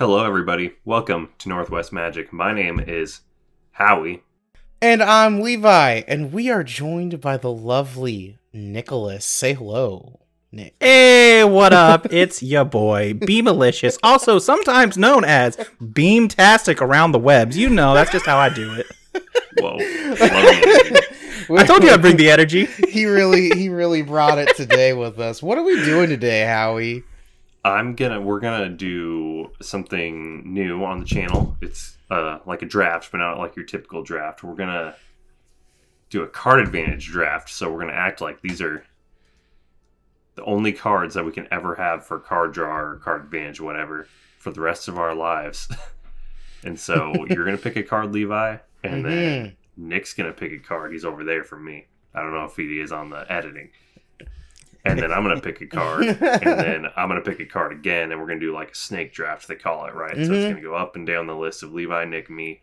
Hello, everybody. Welcome to Northwest Magic. My name is Howie. And I'm Levi, and we are joined by the lovely Nicholas. Say hello, Nick. Hey, what up? It's your boy, Beamalicious, also sometimes known as Beamtastic around the webs. You know, that's just how I do it. Whoa. Love the energy. I told you I'd bring the energy. He really brought it today with us. What are we doing today, Howie? We're gonna do something new on the channel. It's like a draft, but not like your typical draft. We're gonna do a card advantage draft. So we're gonna act like these are the only cards that we can ever have for card draw or card advantage, whatever, for the rest of our lives. And so you're gonna pick a card, Levi, and then Nick's gonna pick a card. He's over there for me. I don't know if he is on the editing. And then I'm going to pick a card, and then I'm going to pick a card again, and we're going to do like a snake draft, they call it, right? So it's going to go up and down the list of Levi, Nick, me,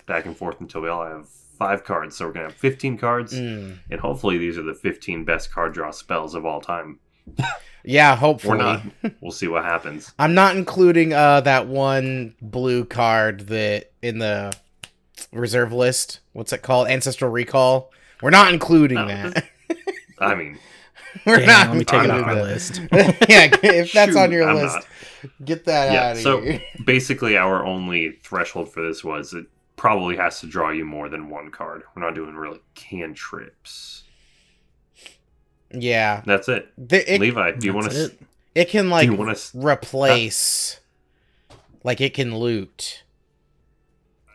back and forth until we all have 5 cards. So we're going to have 15 cards, and hopefully these are the 15 best card draw spells of all time. Yeah, hopefully. Or not. We'll see what happens. I'm not including that one blue card that in the reserve list. What's it called? Ancestral Recall. We're not including that. I mean... We're Let me take it off my list. Yeah, if that's on your I'm list, get that out of here. So basically our only threshold for this was it probably has to draw you more than one card. We're not doing really cantrips. Yeah. That's it. Levi, do you want to... It can, like, do you wanna, replace... Like, it can loot.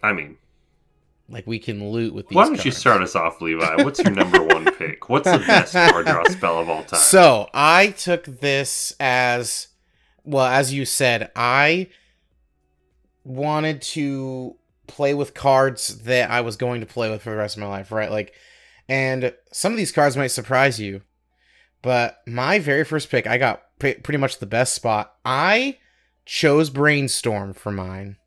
I mean... Like, we can loot with these Why don't cards. you start us off, Levi? What's your number one pick? What's the best card draw spell of all time? So, I took this as... Well, as you said, I wanted to play with cards that I was going to play with for the rest of my life, right? Like, and some of these cards might surprise you, but my very first pick, I got pretty much the best spot. I chose Brainstorm for mine.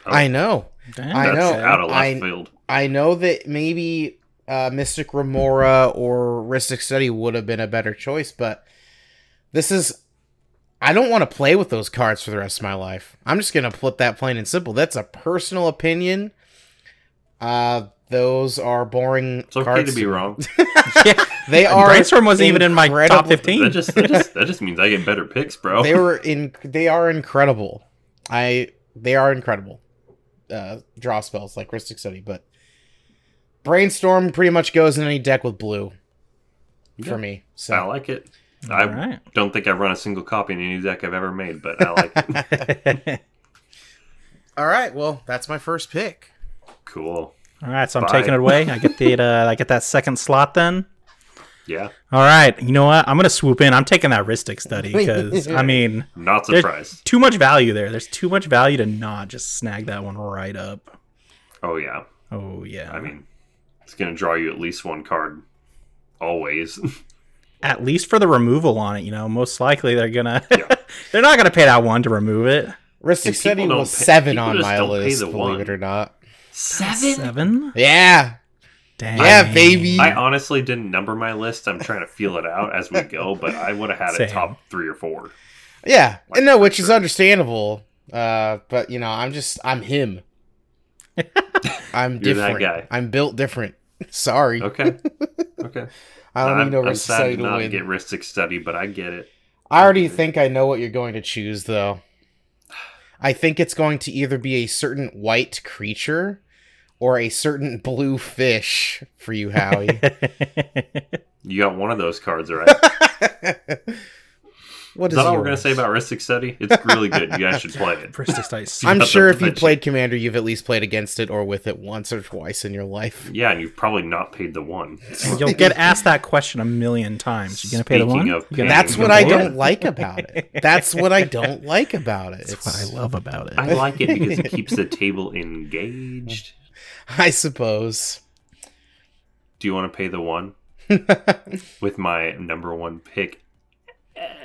Oh. I know. Damn, I know. Out of left field. I know that maybe Mystic Remora or Rhystic Study would have been a better choice, but this is... I don't want to play with those cards for the rest of my life. I'm just going to put that plain and simple. That's a personal opinion. Those are boring It's okay cards. to be wrong. Yeah. They are. Brainstorm wasn't even in my top 15. That just means I get better picks, bro. They are incredible. They are incredible. Draw spells like Rhystic Study, but Brainstorm pretty much goes in any deck with blue for me. So I like it. I don't think I've run a single copy in any deck I've ever made, but I like it. All right, well, that's my first pick. Cool. All right, so I'm taking it away. I get that second slot then. Yeah. All right, you know what? I'm gonna swoop in. I'm taking that Rhystic Study because I mean, Not surprised. there's too much value there. There's too much value to not just snag that one right up. Oh yeah. Oh yeah. I mean, it's gonna draw you at least one card. Always. At least for the removal on it, you know, most likely they're they're not gonna pay that one to remove it. Rhystic And Study people was don't pay- 7 people on just my don't pay list, the believe one. it or not. 7? Yeah. Damn. Yeah, baby. I honestly didn't number my list. I'm trying to feel it out as we go, but I would have had a Same. top 3 or 4. Yeah, Like, no, which for is sure. understandable. But you know, I'm him. I'm You're that different. guy. I'm built different. Sorry. Okay. Okay. I don't need no I'm Rhystic sad Study to to not win. get Rhystic Study, but I get it. I already think I know what you're going to choose, though. I think it's going to either be a certain white creature or a certain blue fish for you, Howie. You got one of those cards, right? What Is is that all we're yours? going to say about Rhystic Study? It's really good. You guys should play it. Rhystic Study. I'm Not sure the if you've mention. played Commander, you've at least played against it or with it once or twice in your life. Yeah, and you've probably not paid the one. You'll get asked that question a million times. You gonna pay the one? Speaking of You gonna- That's you what gonna I pay don't it? like about it. That's what I don't like about it. That's what I love about it. I like it because it keeps the table engaged. I suppose. Do you want to pay the one? With my number 1 pick,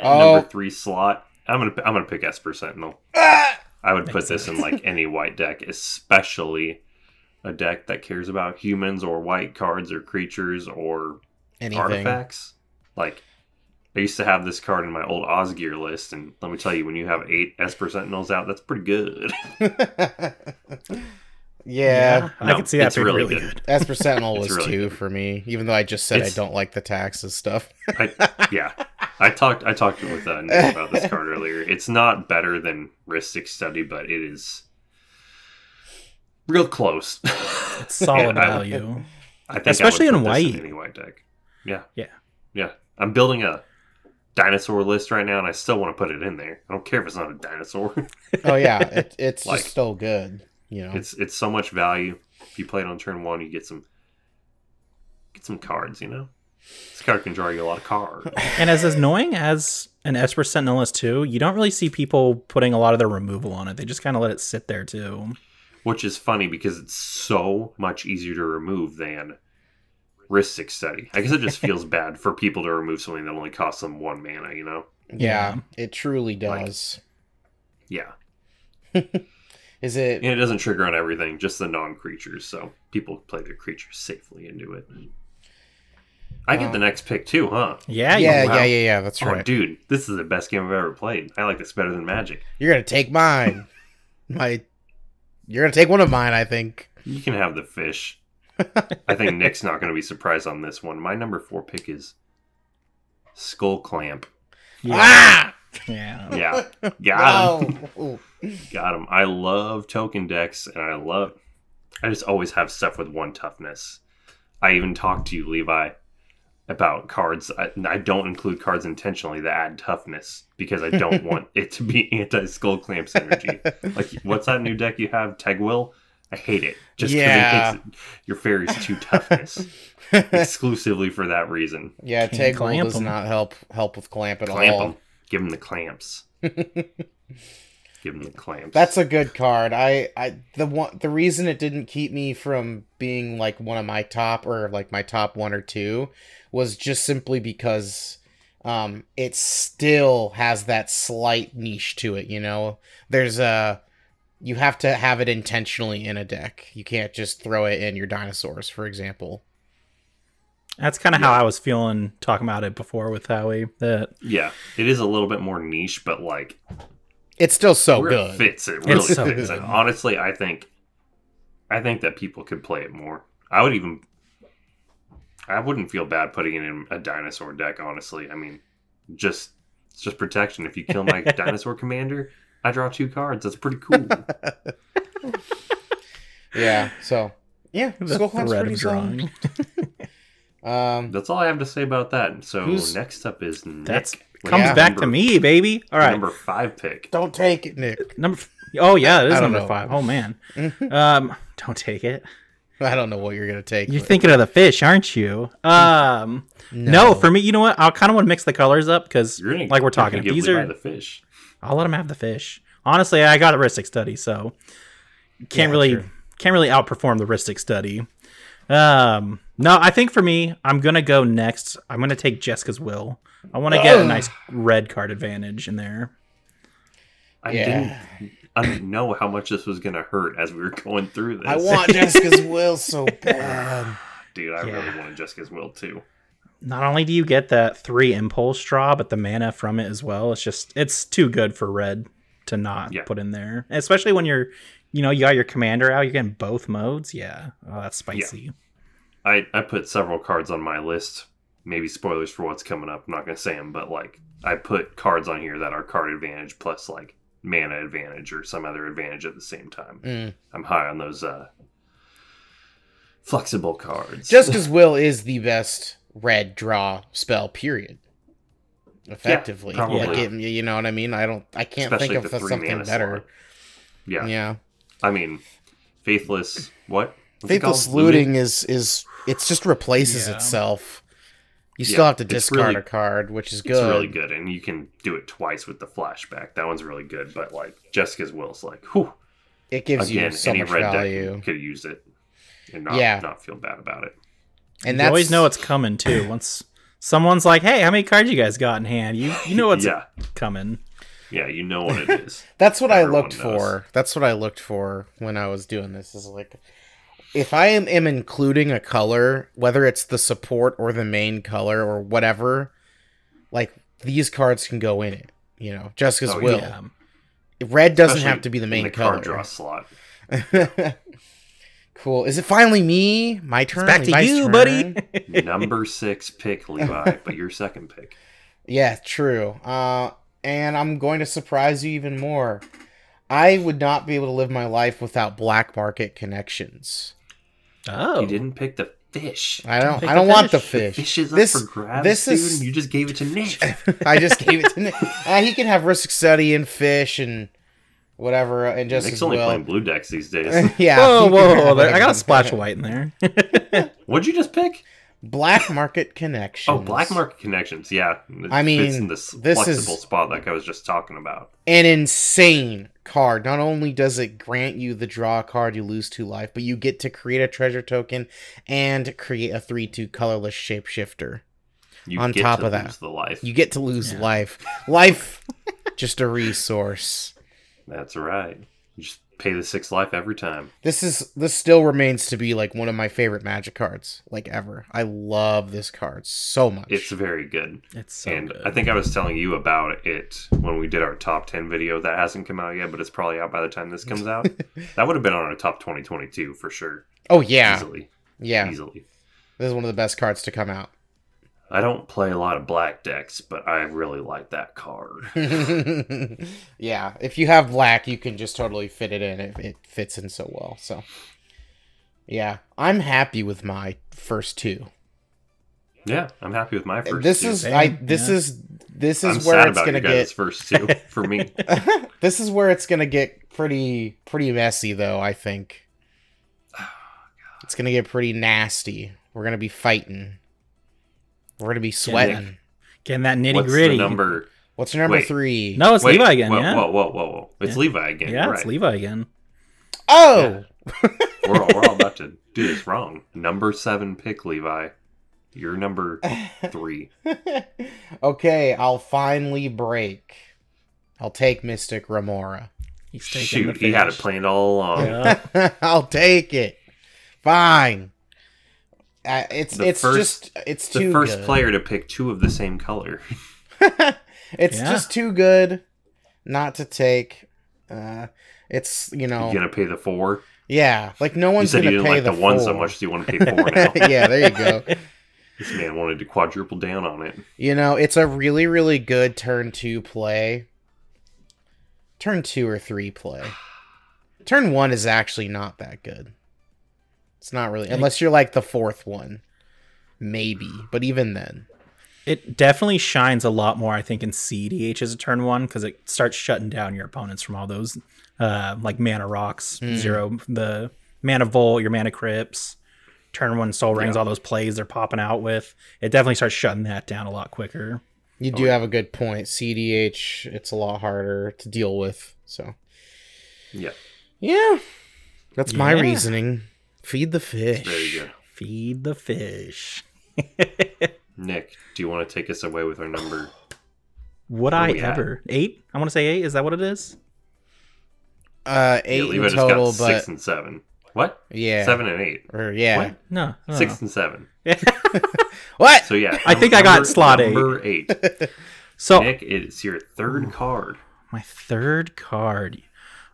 Oh. number 3 slot. I'm gonna pick Esper Sentinel. Ah! I would put this in like any white deck, especially a deck that cares about humans or white cards or creatures or Anything. artifacts. Like I used to have this card in my old Osgear list, and let me tell you, when you have 8 Esper Sentinels out, that's pretty good. Yeah. I can see that it's being really really good. good. Esper Sentinel It's was really 2 good. for me, even though I just said It's- I don't like the taxes stuff. I talked with Nick about this card earlier. It's not better than Ristic Study, but it is real close. It's solid I- value. I think Especially I would in put this white. any white deck. Yeah. Yeah. Yeah. I'm building a dinosaur list right now, and I still want to put it in there. I don't care if it's not a dinosaur. Oh yeah, it's Like- just still good. You know. It's so much value. If you play it on turn 1, you get some cards. You know, this card can draw you a lot of cards. And as annoying as an Esper Sentinel is too, you don't really see people putting a lot of their removal on it. They just kind of let it sit there too. Which is funny because it's so much easier to remove than Ristic Study. I guess it just feels bad for people to remove something that only costs them 1 mana, you know? Yeah, it truly does. Yeah. Is it? And it doesn't trigger on everything, just the non-creatures, so people play their creatures safely into it. I get the next pick too, huh? Yeah, Yeah, wow. yeah. That's Oh, right. dude, this is the best game I've ever played. I like this better than Magic. You're gonna take mine. You're gonna take one of mine, I think. You can have the fish. I think Nick's not going to be surprised on this one. My number 4 pick is Skull Clamp. Ah! Yeah. Yeah, got him. No. Got him. I love token decks, and I just always have stuff with 1 toughness. I even talked to you, Levi, about cards. I don't include cards intentionally that add toughness because I don't want it to be anti-Skull Clamp synergy. Like, what's that new deck you have? Tegwill? I hate it. Just because Yeah. it makes your fairies too toughness. Exclusively for that reason. Yeah, Can't Tegwell clamp does 'em. not help with clamp at Clamp all. them. Give them the clamps. Give them the clamps. That's a good card. The reason it didn't keep me from being like one of my top or like my top 1 or 2 was just simply because it still has that slight niche to it, you know. You have to have it intentionally in a deck. You can't just throw it in your dinosaurs, for example. That's kind of how I was feeling talking about it before with Howie. That Yeah, it is a little bit more niche, but like It's still so where good. it fits, it really It's so fits. good. And honestly, I think that people could play it more. I wouldn't feel bad putting it in a dinosaur deck. Honestly, I mean, it's just protection. If you kill my dinosaur commander, I draw 2 cards. That's pretty cool. Yeah. So yeah, the Skull Clamp's thread pretty of solid. drawing. That's all I have to say about that. So Who's- next up is Nick. That's with comes Yeah. back to number- me, baby. All right, Number 5 pick. Don't take it, Nick. Oh yeah, it I is don't number know. 5. Oh man. Don't take it. I don't know what you're gonna take. You're but- thinking of the fish, aren't you? No, for me, you know what? I'll kind of want to mix the colors up because, You're gonna, like we're you're talking, gonna give these Levi are. the fish. I'll let him have the fish. Honestly, I got a Ristic Study, so can't really outperform the Ristic Study. No, I think for me, I'm gonna go next. I'm gonna take Jessica's Will. I want to get a nice red card advantage in there. I Yeah. didn't know how much this was gonna hurt as we were going through this. I want Jessica's Will so bad. Dude, I Yeah. really wanted Jessica's Will too. Not only do you get that 3 impulse draw, but the mana from it as well. It's too good for red to not Yeah. put in there, especially when you got your commander out. You're getting both modes. Yeah, oh, that's spicy. I put several cards on my list. Maybe spoilers for what's coming up. I'm not gonna say them, but like I put cards on here that are card advantage plus like mana advantage or some other advantage at the same time. Mm. I'm high on those flexible cards. Jessica's Will is the best red draw spell, period. Effectively. Yeah, probably. Like you know what I mean? I can't Especially think at of the 3 something mana better. slot. Yeah. Yeah. I mean, Faithless. What? What's it Faithless called? looting is it's just replaces Yeah. itself. You still Yeah, have to it's discard really- a card, which is good. It's really good, and you can do it twice with the flashback. That one's really good, but like Jessica's Will's like, whew. It gives Again, you so any much red value. deck could have used it and Yeah. not feel bad about it. And You that's always know it's coming too. Once someone's like, "Hey, how many cards you guys got in hand?" You know what's Yeah. coming. Yeah, you know what it is. That's what I Everyone looked knows. for. That's what I looked for when I was doing this. Is like, if I am including a color, whether it's the support or the main color or whatever, like these cards can go in it. You know, Jessica's Oh, will. Yeah. Red doesn't Especially have to be the in main the color. card draw slot. Cool. Is it finally me? My turn. Back to Levi's you, turn? buddy. Number 6 pick, Levi, but your second pick. Yeah, true. And I'm going to surprise you even more. I would not be able to live my life without black market connections. Oh. You didn't pick the fish. I don't. Pick I don't the want the fish. fish. Fish is This- up for grabs, this dude. is- You just gave it to Nick. I just gave it to Nick. He can have risk study and fish and whatever, and just Nick's as only well. playing blue decks these days. Yeah. Whoa, he can whoa, have whoa. I got a everything. splash of white in there. What'd you just pick? Black market connections. Oh, black market connections. Yeah, it I mean, fits in this this flexible is- spot like I was just talking about. An insane card. Not only does it grant you the draw card, you lose 2 life, but you get to create a treasure token and create a 3/2 colorless shapeshifter. You On get top to of that, lose the life. You get to lose Yeah. life. Life, just a resource. That's right. You just pay the 6 life every time. This still remains to be like one of my favorite Magic cards, like ever. I love this card so much. It's very good. It's so And good. I think I was telling you about it when we did our top 10 video. That hasn't come out yet, but it's probably out by the time this comes out. That would have been on our top 2022 for sure. Oh yeah, Easily. yeah. Easily. This is one of the best cards to come out. I don't play a lot of black decks, but I really like that card. Yeah, if you have black, you can just totally fit it in. It fits in so well. So, yeah, I'm happy with my first 2. Yeah, I'm happy with my first This two. is Same, this yeah. is this I'm is where sad it's about gonna you guys' get. first 2 for me. This is where it's gonna get pretty messy, though. I think it's gonna get pretty nasty. We're gonna be fighting. We're gonna be sweating. Getting that nitty What's gritty. the number? What's your number Wait. 3? No, it's Wait, Levi again. whoa, Yeah. whoa. It's Levi again. Yeah, right. it's Levi again. Oh, We're all about to do this wrong. Number 7 pick, Levi. You're number 3. okay. I'll finally break. I'll take Mystic Remora. He's taking Shoot, the he had it fish. planned all along. Yeah. I'll take it. Fine. It's The first- it's The too first good. player to pick 2 of the same color. It's Yeah. just too good not to take. It's You gonna pay the 4? yeah, like no You one's said gonna you didn't pay like the 1 so 4. much, so you want to pay 4 now. Yeah, there you go. This man wanted to quadruple down on it. You know, it's a really, really good turn 2 play. Turn 2 or 3 play. Turn 1 is actually not that good. It's not really, unless you're like the 4th one. Maybe, but even then. It definitely shines a lot more, I think, in CDH as a turn 1 because it starts shutting down your opponents from all those like mana rocks, 0, the mana volt, your mana crypts, turn 1 soul rings, all those plays they're popping out with. It definitely starts shutting that down a lot quicker. You do have a good point. CDH, it's a lot harder to deal with. So, Yeah, yeah. That's my Yeah. reasoning. Feed the fish. very good. Feed the fish. Nick, do you want to take us away with our number? Would What I are we at? ever? 8? I want to say 8. Is that what it is? 8 Yeah, Levi in just total, got but 6 and 7. What? yeah. 7 and 8. Or, yeah. What? No. I don't 6 know. and 7. What? So yeah, I think I got slot 8. Number 8. So Nick, it's your 3rd card. my 3rd card.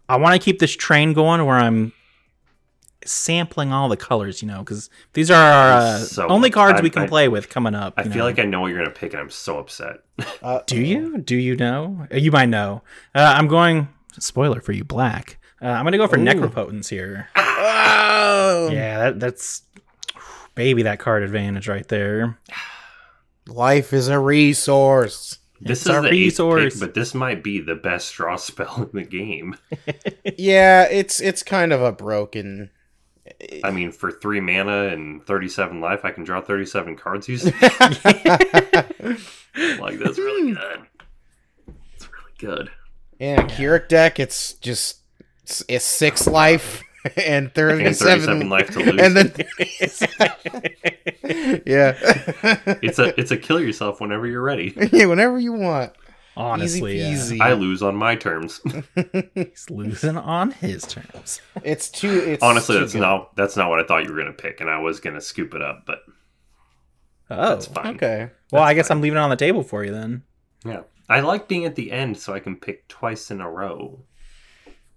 I want to keep this train going where I'm sampling all the colors, because these are our So, only cards we I- can I- play with coming up. I you feel know. like I know what you're gonna pick, and I'm so upset. Do you? Do you know? You might know. I'm going. Spoiler for you, black. I'm going to go for Necropotence here. Oh! Yeah, that's baby that card advantage right there. Life is a resource. This It's is a the 8th resource. pick, but this might be the best draw spell in the game. Yeah, it's kind of a broken. I mean, for 3 mana and 37 life, I can draw 37 cards using like, that's really good. It's really good. In a Keurig deck, it's just it's 6 life and 37, And 37 life to lose. and then yeah, It's a kill yourself whenever you're ready. yeah, whenever you want. Honestly, Easy peasy. I lose on my terms. he's losing on his terms. It's too. It's Honestly, too that's not what I thought you were gonna pick, and I was gonna scoop it up, but Oh, it's fine. okay. well, I guess I'm leaving it on the table for you then. Yeah. I like being at the end so I can pick twice in a row.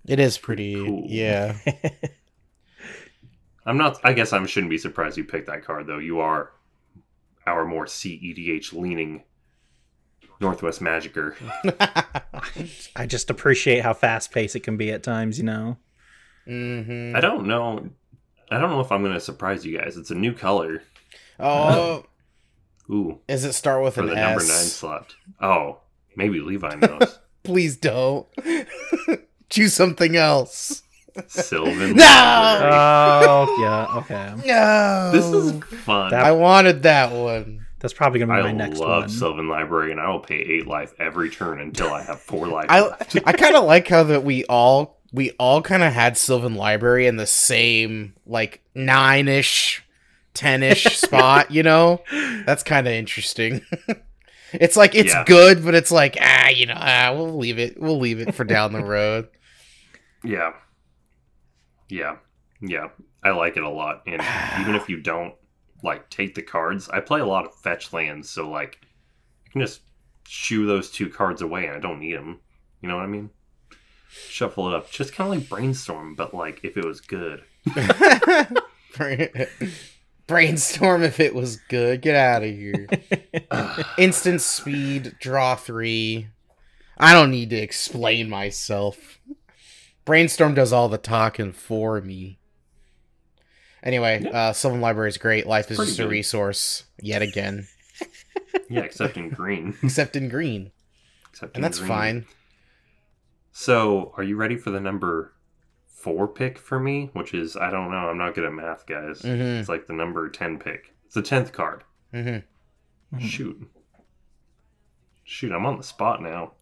It is pretty Cool. yeah. I guess I shouldn't be surprised you picked that card, though. You are our more CEDH leaning Northwest Magicer. I just appreciate how fast paced it can be at times, you know. Mm-hmm. I don't know if I'm going to surprise you guys. It's a new color. Oh, Ooh, does it start with for an the S? number 9 slot. Oh, maybe Levi knows. Please don't. Choose something else. Sylvan No! Library. Oh, yeah, okay. No. This is fun. That- I wanted that one. That's probably going to be my I next love one. Sylvan Library, and I will pay 8 life every turn until I have 4 life I left. I kind of like how that we all kind of had Sylvan Library in the same like 9-ish, 10-ish spot, you know? That's kind of interesting. It's like it's Yeah. good, but it's like we'll leave it. We'll leave it for down the road. Yeah. I like it a lot. And even if you don't like take the cards, I play a lot of fetch lands, so like I can just shoo those 2 cards away and I don't need them. You know what I mean? Shuffle it up. Just kind of like Brainstorm, but like if it was good. Brainstorm if it was good. Get out of here. Instant speed, draw 3. I don't need to explain myself. Brainstorm does all the talking for me. Anyway, Sylvan Library is great. Life is pretty just a good. resource, yet again. Yeah, except in green. Except in green. Except And in that's green. fine. So, are you ready for the number 4 pick for me? Which is, I don't know, I'm not good at math, guys. Mhm. It's like the number 10 pick. It's the 10th card. Mm-hmm. Shoot, I'm on the spot now.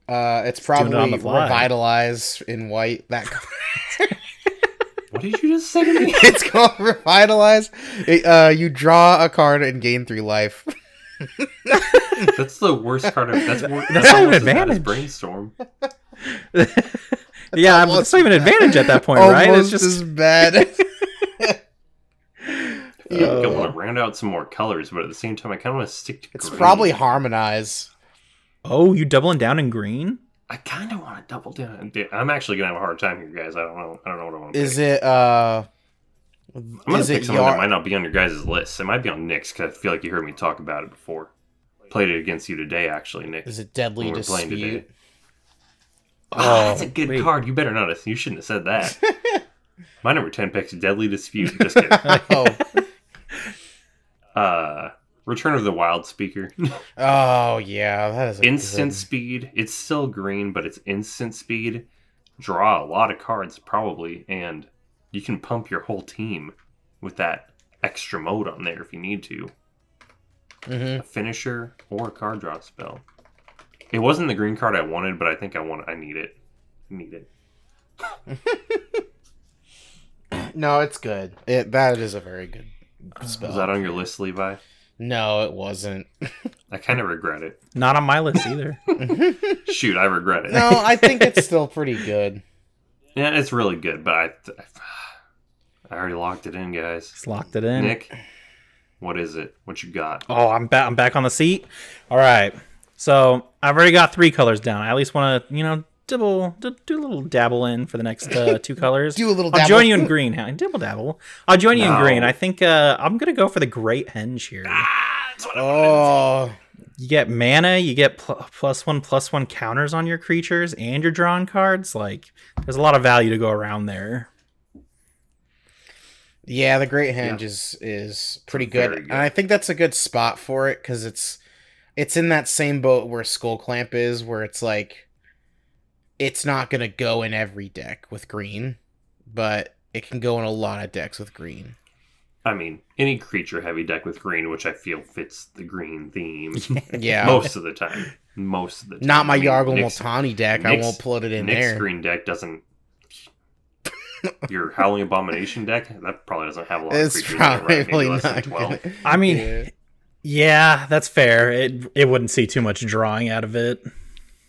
It's doing it on probably the fly. Revitalize in white. That What did you just say to me? It's called Revitalize. You draw a card and gain 3 life. That's the worst card. That's not almost even as bad as advantage. Brainstorm. Yeah, but it's not even an advantage at that point, right? It's Almost just as bad. I feel like I want to round out some more colors, but at the same time, I kind of want to stick to It's green. probably Harmonize. oh, you doubling down in green? I kind of want to double down. I'm actually gonna have a hard time here, guys. I don't know what I want to Is pick. it I'm gonna is pick it something that Yar- might not be on your guys' list. It might be on Nick's because I feel like you heard me talk about it before. Played it against you today, actually, Nick. Is it Deadly when we were playing today. Dispute? That's a good wait. card. You better not have. You shouldn't have said that. My number 10 pick's Deadly Dispute. Just kidding. Oh, Return of the Wild Speaker. oh yeah, that is a Instant good- speed. It's still green, but it's instant speed. Draw a lot of cards, probably, and you can pump your whole team with that extra mode on there if you need to. Mhm. A finisher or a card draw spell. It wasn't the green card I wanted, but I think I need it. Need it. No, it's good. That is a very good spell. Was that on your list, Levi? No, it wasn't. I kind of regret it. Not on my list either. Shoot, I regret it. No, I think it's still pretty good. Yeah, it's really good, but I already locked it in, guys. Just locked it in. Nick, what is it? What you got? Oh, I'm back on the seat. All right. So I've already got 3 colors down. I at least want to, do a little dabble in for the next 2 colors. Do a little I'll dabble. join you in green. Dibble dabble. I'll join you in No. green. I think I'm gonna go for the Great Henge here. That's what Oh, You get mana. You get +1/+1 counters on your creatures and your drawn cards. Like, there's a lot of value to go around there. yeah, the Great Henge is pretty good. Very good. And I think that's a good spot for it because it's in that same boat where Skull Clamp is, where it's like it's not gonna go in every deck with green, but it can go in a lot of decks with green. I mean, any creature heavy deck with green, which I feel fits the green theme Yeah, most of the time. Most of the time. not my I mean, Yargle Nick's- Multani deck. I Nick's- won't put it in Nick's there. green deck doesn't. Your Howling Abomination deck that probably doesn't have a lot of It's creatures in it, right? Maybe probably less than not 12. gonna. I mean, Yeah. yeah, that's fair. It wouldn't see too much drawing out of it.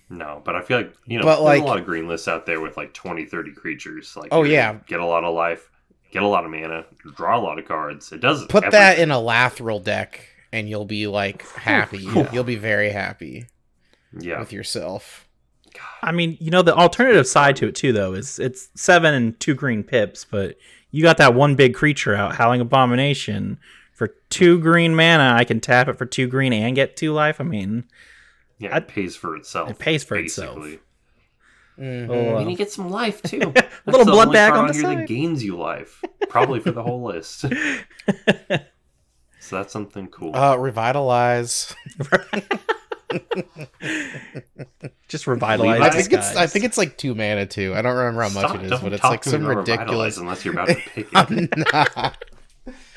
No, but I feel like, But, there's like- a lot of green lists out there with like 20, 30 creatures. Like, Oh, you're yeah. gonna get a lot of life, get a lot of mana, draw a lot of cards. It does Put everything. that in a Lathril deck, and you'll be like happy. You'll be very happy with yourself. I mean, you know, the alternative side to it too, though, is it's 7 and 2 green pips, but you got that one big creature out, Howling Abomination. For 2 green mana, I can tap it for 2 green and get 2 life. I mean, it pays for itself. It pays for basically. itself. And you get some life too. A little blood bag on the here side that gains you life, probably for the whole list. So that's something cool. Revitalize. Just revitalize. I think it's like 2 mana too. I don't remember how much it is, but it's like some ridiculous. Unless you're about to pick it.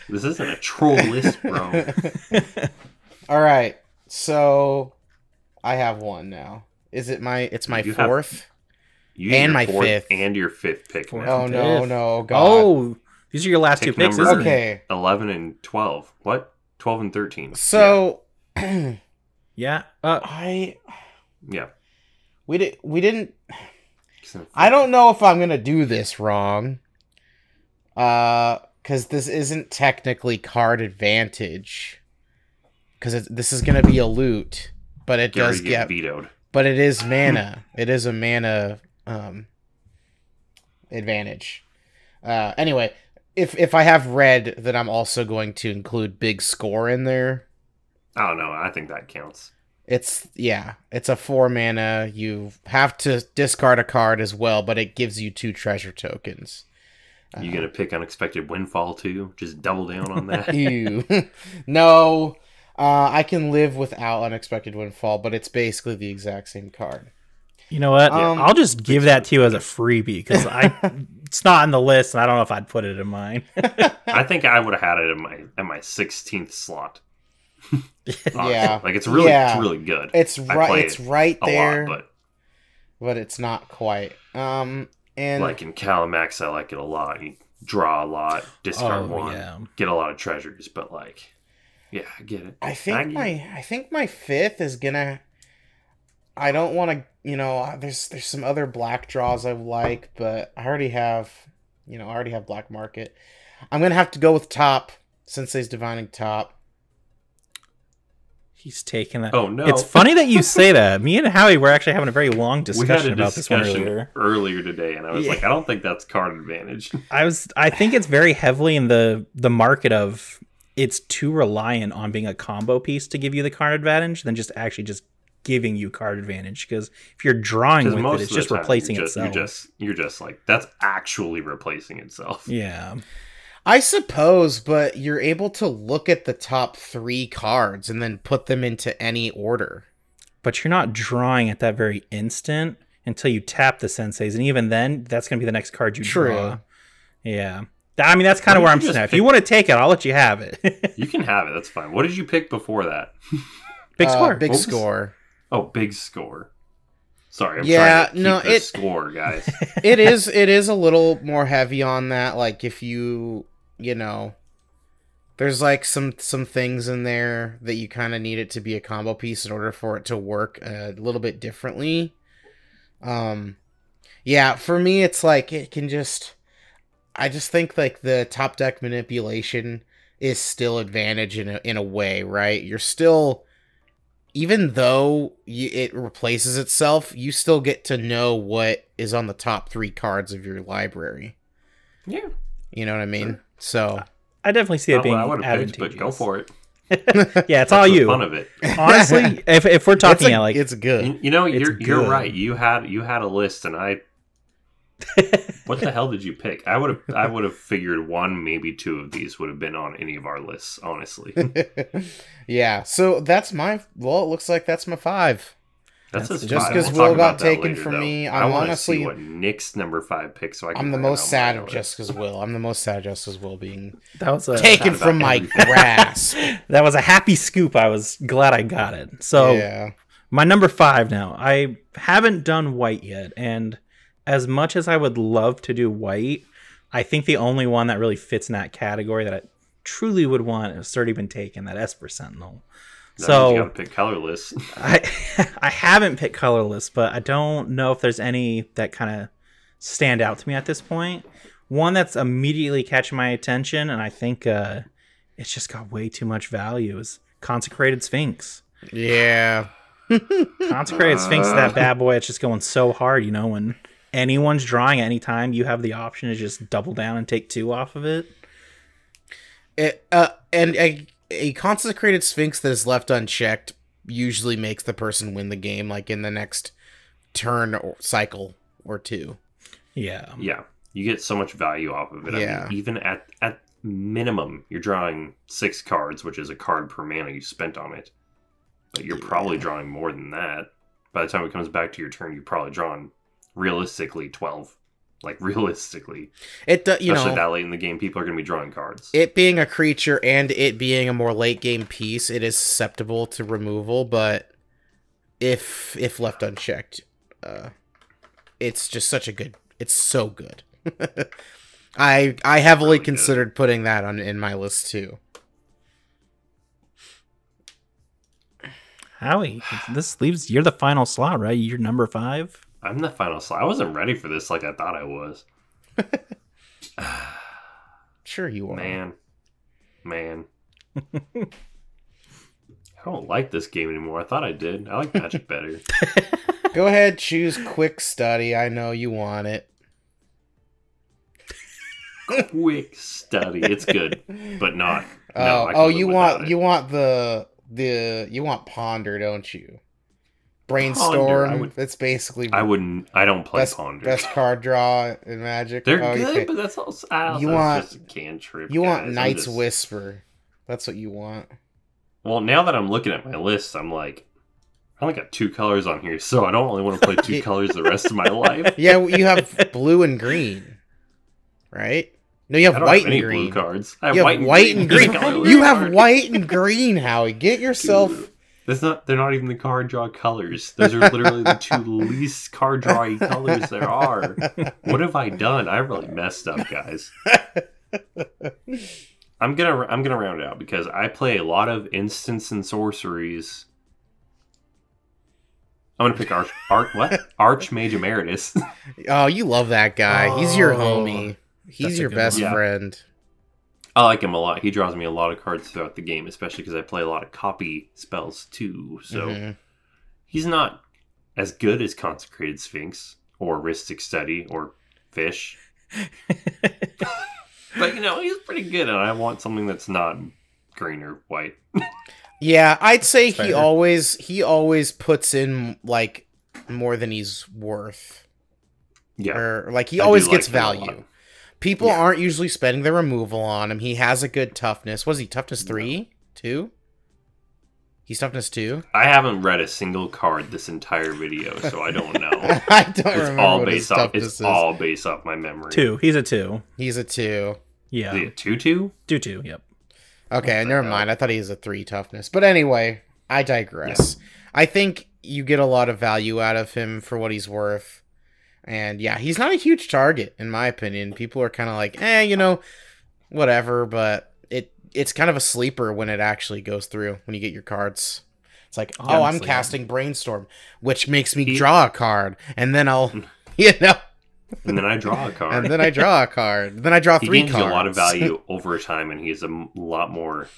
This isn't a troll list, bro. All right, so I have one now. Is it my? It's my fourth. And my fifth. And your fifth pick. Oh no, God. Oh, these are your last 2 picks, isn't it? 11 and 12. What? 12 and 13. So, yeah. We didn't. I don't know if I'm gonna do this wrong. Because this isn't technically card advantage. Because this is gonna be a loot, but it does get vetoed. But it is mana. It is a mana advantage. Anyway, if I have red, then I'm also going to include big score in there. Oh no, I think that counts. It's a 4 mana. You have to discard a card as well, but it gives you 2 treasure tokens. You gonna pick Unexpected Windfall too? Just double down on that. Ew. No. I can live without Unexpected Windfall, but it's basically the exact same card. You know what? I'll just give that to you as a freebie because it's not on the list, and I don't know if I'd put it in mine. I think I would have had it in my 16th slot. Yeah, like it's really good. It's right. It's right there, lot, but it's not quite. And like in Calamax, I like it a lot. You draw a lot, discard one, get a lot of treasures, but like. Yeah, I get it. I think my fifth is gonna. I don't want to, there's some other black draws I like, but I already have Black Market. I'm gonna have to go with top. Sensei's Divining Top. He's taking that. Oh no! It's funny that you say that. Me and Howie were actually having a very long discussion about this one earlier today, and I was like, I don't think that's card advantage. I think it's very heavily in the market of. It's too reliant on being a combo piece to give you the card advantage than just giving you card advantage. Because if you're drawing with it, it's just replacing itself. You're just like, that's actually replacing itself. Yeah. I suppose, but you're able to look at the top 3 cards and then put them into any order. But you're not drawing at that very instant until you tap the Senseis. And even then, that's going to be the next card you draw. Yeah. I mean, that's kind of where I'm at. If you want to take it, I'll let you have it. You can have it. That's fine. What did you pick before that? Big score. Big score. Oh, big score. Sorry, I'm trying to keep the score, guys. It is a little more heavy on that. Like if there's like some things in there that you kind of need it to be a combo piece in order for it to work a little bit differently. Yeah, for me, it's like it can just. I just think like the top deck manipulation is still advantage in a way, right? You're still, even though it replaces itself, you still get to know what is on the top 3 cards of your library. Yeah, you know what I mean. Sure. So I definitely see it being advantageous. But go for it. Yeah, it's all you. Fun of it. Honestly, if we're talking, it's good. You're right. You had a list, and I. What the hell did you pick? I would have figured 1, maybe 2 of these would have been on any of our lists, honestly. Yeah, so that's it looks like that's my 5. That's just because Will got taken from me. I'm honestly see what Nick's number 5 pick. So I'm the most sad of just because Will. I'm the most sad just as Will being taken from my grasp. That was a happy scoop. I was glad I got it. So yeah. My number 5 now. I haven't done white yet, and as much as I would love to do white, I think the only one that really fits in that category that I truly would want has already been taken, that Esper Sentinel. So you gotta pick colorless. I haven't picked colorless, but I don't know if there's any that kind of stand out to me at this point. One that's immediately catching my attention, and I think it's just got way too much value, is Consecrated Sphinx. Yeah. Consecrated Sphinx is that bad boy. It's just going so hard, you know, when anyone's drawing at any time, you have the option to just double down and take 2 off of it. And a consecrated Sphinx that is left unchecked usually makes the person win the game, like in the next turn or cycle or 2. Yeah. Yeah. You get so much value off of it. Yeah. I mean, even at minimum, you're drawing 6 cards, which is a card per mana you spent on it. But you're probably drawing more than that. By the time it comes back to your turn, you've probably drawn realistically 12. Like, realistically. Especially that late in the game, people are going to be drawing cards. It being a creature and it being a more late game piece, it is susceptible to removal, but if left unchecked, it's just such a good... It's so good. I heavily Really considered putting that in my list, too. Howie, this leaves... You're the final slot, right? You're number 5? I'm the final slot. I wasn't ready for this like I thought I was. Sure you are. Man. I don't like this game anymore. I thought I did. I like Magic better. Go ahead, choose Quick Study. I know you want it. Quick Study. It's good, but not. You want Ponder, don't you? Brainstorm. Ponder, that's basically. I don't play Ponder. Best card draw in Magic. They're good, but that's also. Just a cantrip. You want Knight's Whisper. That's what you want. Well, now that I'm looking at my list, I'm like, I only got 2 colors on here, so I don't really want to play 2 colors the rest of my life. Yeah, you have blue and green, right? No, you have white and green. Blue cards. I have white and green. You have white and green, Howie. Get yourself. Dude, they're not even the card draw colors. Those are literally the 2 least card drawy colors there are. What have I done? I really messed up, guys. I'm gonna round it out because I play a lot of instants and sorceries. I'm gonna pick Archmage Emeritus. Oh, you love that guy. He's your homie. He's your best friend. I like him a lot. He draws me a lot of cards throughout the game, especially because I play a lot of copy spells too. So he's not as good as Consecrated Sphinx or Rhystic Study or Fish. But, he's pretty good, and I want something that's not green or white. Yeah, I'd say he always puts in, like, more than he's worth. Yeah. Or, like, he always gets value. People aren't usually spending their removal on him. He has a good toughness. Was he toughness 3? 2? He's toughness 2? I haven't read a single card this entire video, so I don't know. I don't remember It's all based off my memory. 2. He's a 2. He's a 2. Yeah. Is he a 2/2? 2/2, yep. Okay, never mind. I thought he was a 3 toughness. But anyway, I digress. Yeah. I think you get a lot of value out of him for what he's worth. And yeah, he's not a huge target, in my opinion. People are kind of like, whatever. But it's kind of a sleeper when it actually goes through, when you get your cards. It's like, I'm casting Brainstorm, which makes me draw a card. And then I'll, And then I draw a card. And then I draw a card. Then I draw 3 cards. He gains a lot of value over time, and he's a lot more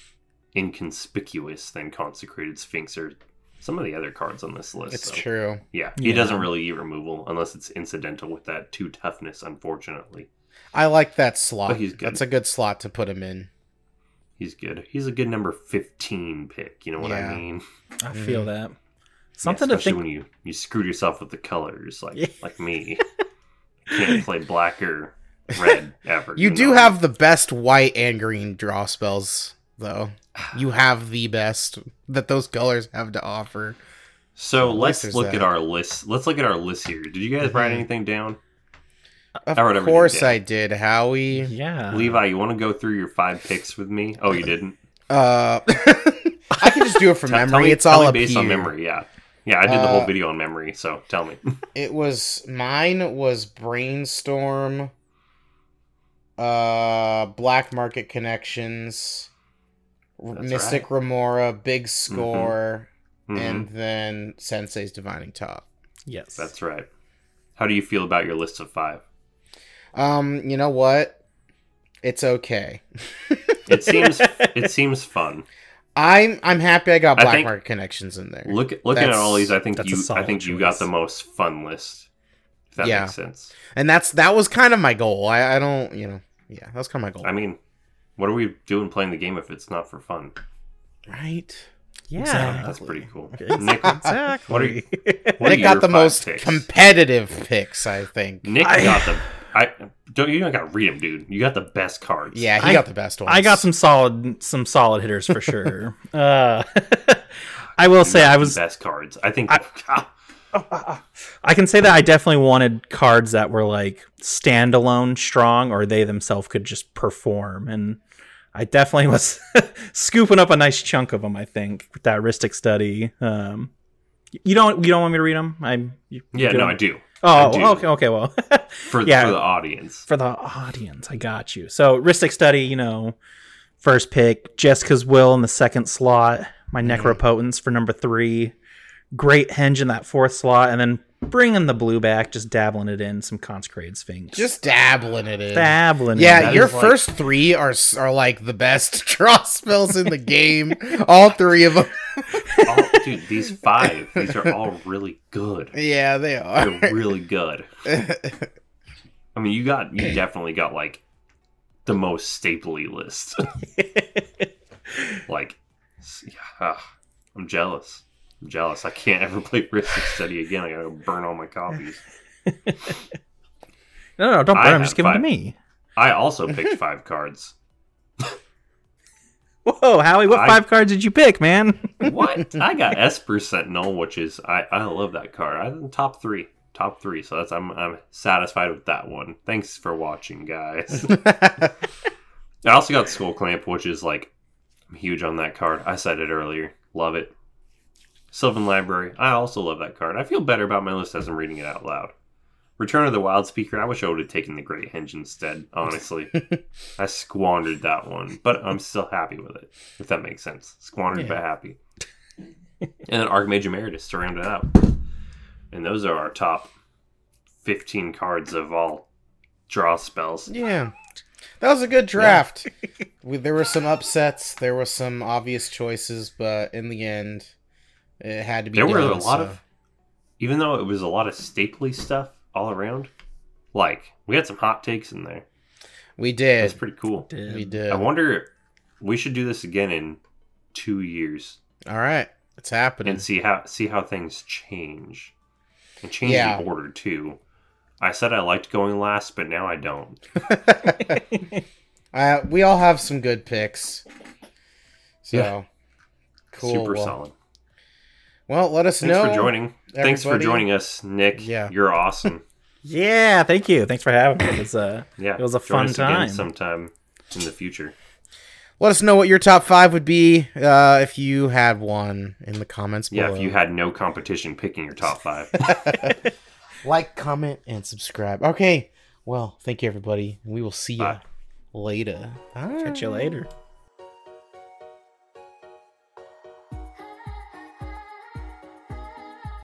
inconspicuous than Consecrated Sphinx or some of the other cards on this list. It's true. Yeah, he doesn't really eat removal unless it's incidental with that 2 toughness, unfortunately. I like that slot. But he's good. That's a good slot to put him in. He's good. He's a good number 15 pick. You know what I mean? I feel that. Something to think when you screwed yourself with the colors, like me. Can't play black or red ever. You do have the best white and green draw spells, though. You have the best that those colors have to offer. So let's look at our list. Let's look at our list here. Did you guys write anything down? Of course I did, Howie. Yeah. Levi, you want to go through your 5 picks with me? Oh, you didn't? I can just do it from memory. It's all up based here. on memory, yeah. Yeah, I did the whole video on memory, so tell me. Mine was Brainstorm, Black Market Connections, Mystic Remora, Big Score, and then Sensei's Divining Top. Yes. That's right. How do you feel about your list of 5? You know what? It's okay. It seems fun. I'm happy I got I Black think- Market Connections in there. Looking at That's- all these, I think that's a you solid you got choice. the most fun list. If that Yeah. makes sense. And that was kind of my goal. I don't, yeah, that was kind of my goal. I mean, what are we doing playing the game if it's not for fun? Right? Yeah, Exactly. That's pretty cool. Nick, Nick, exactly. what are you- what are Nick your got the 5 most picks? competitive picks, I think. Nick got the. You don't got to read them, dude. You got the best cards. Yeah, he got the best ones. I got some solid hitters for sure. I will You say got I the was best cards. I think. I can say that I definitely wanted cards that were like standalone strong, or they themselves could just perform, and I definitely was scooping up a nice chunk of them. I think with that Ristic study. You don't want me to read them? I do. Oh, I do. okay. Well, For Yeah. the audience. for the audience, I got you. So Ristic study, first pick, Jessica's Will in the second slot, my Necropotence for number 3, Great Henge in that 4th slot, and then bringing the blue back, just dabbling it in some Consecrated Sphinx. Just dabbling it in. dabbling. Yeah, That your is like- first 3 are like the best draw spells in the game. All 3 of them. Dude, these 5, these are all really good. Yeah, they are. They're really good. I mean, you definitely got like the most stapley list. Like, yeah, I'm jealous. I can't ever play Ristic Study again. I gotta burn all my copies. No, don't I burn them. have Just give them to 5. me. I also picked 5 cards. Whoa, Howie, what 5 cards did you pick, man? What? I got Esper Sentinel, which is I love that card. I'm in top 3. So that's I'm satisfied with that one. Thanks for watching, guys. I also got Skull Clamp, which is like I'm huge on that card. I said it earlier. Love it. Sylvan Library. I also love that card. I feel better about my list as I'm reading it out loud. Return of the Wild Speaker. I wish I would have taken the Great Henge instead, honestly. I squandered that one, but I'm still happy with it, if that makes sense. Squandered but happy. And then Archmage Emeritus to round it out. And those are our top 15 cards of all draw spells. Yeah. That was a good draft. There were some upsets. There were some obvious choices, but in the end, it had to be There done. were a lot of, even though it was a lot of stapley stuff all around, like, we had some hot takes in there. We That's did. pretty cool. We did. I wonder, we should do this again in 2 years All right. It's happening. and see how things change. And change Yeah. the order, too. I said I liked going last, but now I don't. We all have some good picks. So, Yeah. cool. Super well, solid. Well, let us Thanks know. for joining. Thanks for everybody. joining us, Nick. Yeah. You're awesome. Yeah, thank you. Thanks for having me. It was Yeah. It was a Join fun us again time. sometime in the future. Let us know what your top 5 would be if you had one in the comments below. Yeah, if you had no competition picking your top 5. Like, comment, and subscribe. Okay. Well, thank you, everybody. We will see you Bye. later. Bye. Catch you later.